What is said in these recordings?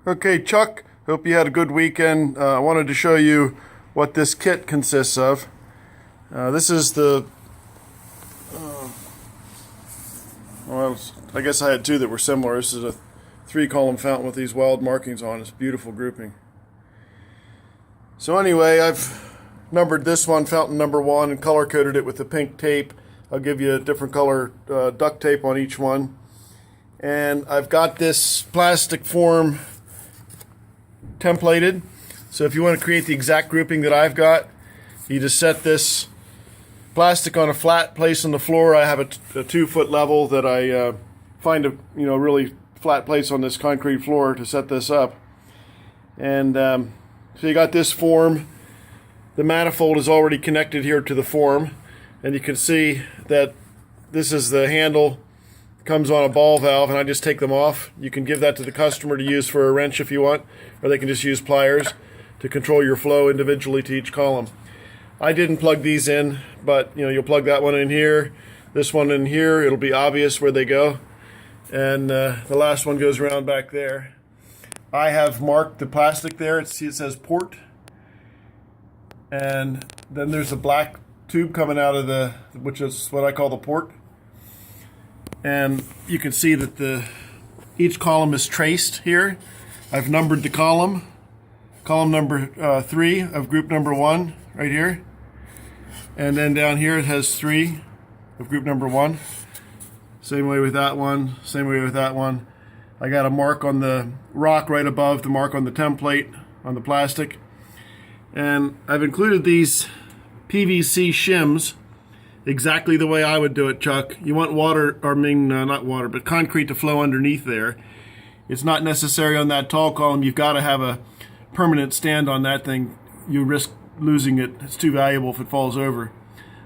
Okay, Chuck, hope you had a good weekend. I wanted to show you what this kit consists of. This is the, well, I guess I had two that were similar. This is a 3-column fountain with these wild markings on. It's a beautiful grouping. So anyway, I've numbered this one, fountain number 1, and color-coded it with the pink tape. I'll give you a different color duct tape on each one. And I've got this plastic form templated, so if you want to create the exact grouping that I've got, you just set this plastic on a flat place on the floor. I have a 2-foot level that I find a really flat place on this concrete floor to set this up. And so you got this form. The manifold is already connected here to the form, and you can see that this is the handle. Comes on a ball valve, and I just take them off. You can give that to the customer to use for a wrench if you want, or they can just use pliers to control your flow individually to each column. I didn't plug these in, but you'll plug that one in here, this one in here. It'll be obvious where they go, and the last one goes around back there. I have marked the plastic there. It says port, and then there's a black tube coming out of which is what I call the port. And you can see that each column is traced here. I've numbered the column number 3 of group number 1 right here. And then down here it has 3 of group number 1. Same way with that one, same way with that one. I got a mark on the rock right above the mark on the template on the plastic. And I've included these PVC shims exactly the way I would do it, Chuck. You want not water, but concrete to flow underneath there. It's not necessary on that tall column. You've got to have a permanent stand on that thing. You risk losing it. It's too valuable if it falls over.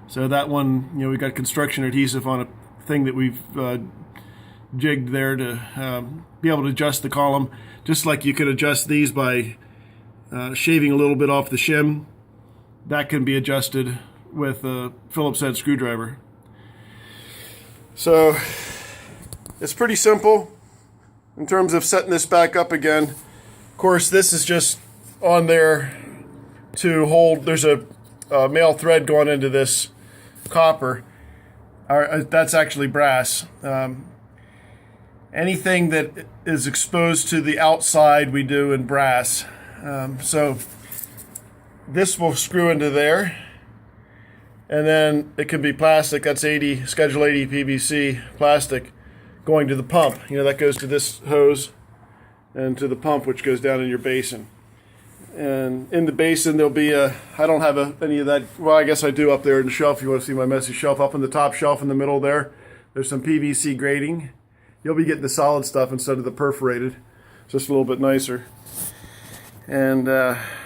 So that one, we got construction adhesive on a thing that we've jigged there to be able to adjust the column, just like you could adjust these by shaving a little bit off the shim. That can be adjusted with a Phillips head screwdriver. So it's pretty simple in terms of setting this back up again. Of course, this is just on there to hold. There's a male thread going into this copper. That's actually brass. Anything that is exposed to the outside we do in brass. So this will screw into there. And then it can be plastic. That's Schedule 80 PVC plastic going to the pump. That goes to this hose and to the pump, which goes down in your basin. And in the basin, there'll be I don't have any of that. Well, I guess I do up there in the shelf. You want to see my messy shelf? Up on the top shelf in the middle there's some PVC grating. You'll be getting the solid stuff instead of the perforated. Just a little bit nicer. And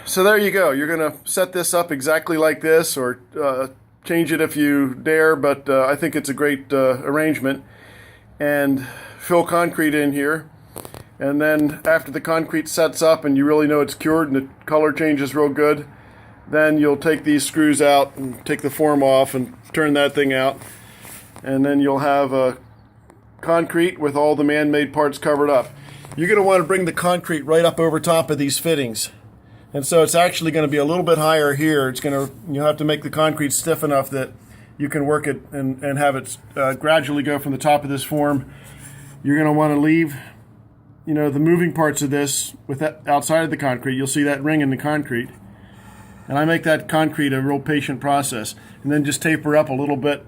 so there you go. You're going to set this up exactly like this, or change it if you dare, but I think it's a great arrangement. And fill concrete in here, and then after the concrete sets up and you really know it's cured and the color changes real good, then you'll take these screws out and take the form off and turn that thing out, and then you'll have a concrete with all the man-made parts covered up. You're going to want to bring the concrete right up over top of these fittings. And so it's actually going to be a little bit higher here. You'll have to make the concrete stiff enough that you can work it and have it gradually go from the top of this form. You're going to want to leave, the moving parts of this outside of the concrete. You'll see that ring in the concrete. And I make that concrete a real patient process. And then just taper up a little bit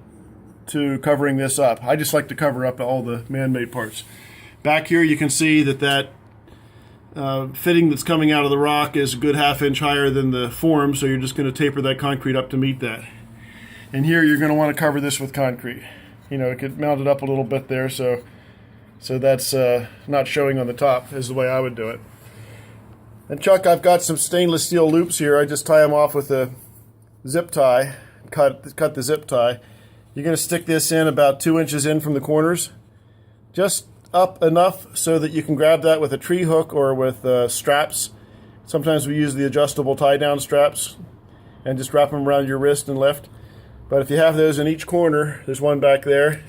to covering this up. I just like to cover up all the man-made parts. Back here you can see that fitting that's coming out of the rock is a good half-inch higher than the form, so you're just going to taper that concrete up to meet that. And here you're going to want to cover this with concrete. It could mount it up a little bit there, so that's not showing on the top, is the way I would do it. And Chuck, I've got some stainless steel loops here. I just tie them off with a zip tie, cut the zip tie. You're going to stick this in about 2 inches in from the corners, just up enough so that you can grab that with a tree hook or with straps. Sometimes we use the adjustable tie-down straps and just wrap them around your wrist and lift. But if you have those in each corner, there's one back there,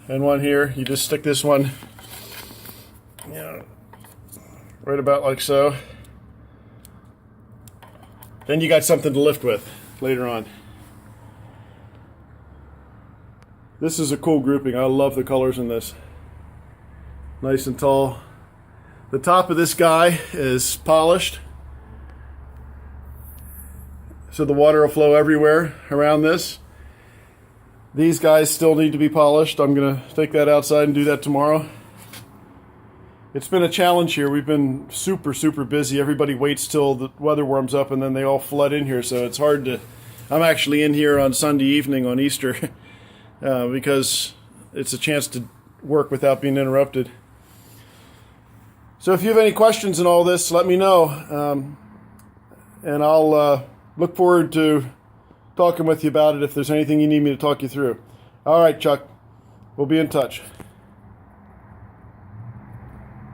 and one here. You just stick this one you know, right about like so. Then you got something to lift with later on. This is a cool grouping. I love the colors in this. Nice and tall. The top of this guy is polished, so the water will flow everywhere around this. These guys still need to be polished. I'm gonna take that outside and do that tomorrow. It's been a challenge here. We've been super busy. Everybody waits till the weather warms up and then they all flood in here, so it's hard to... I'm actually in here on Sunday evening on Easter because it's a chance to work without being interrupted. So if you have any questions in all this, let me know. And I'll look forward to talking with you about it if there's anything you need me to talk you through. All right, Chuck. We'll be in touch.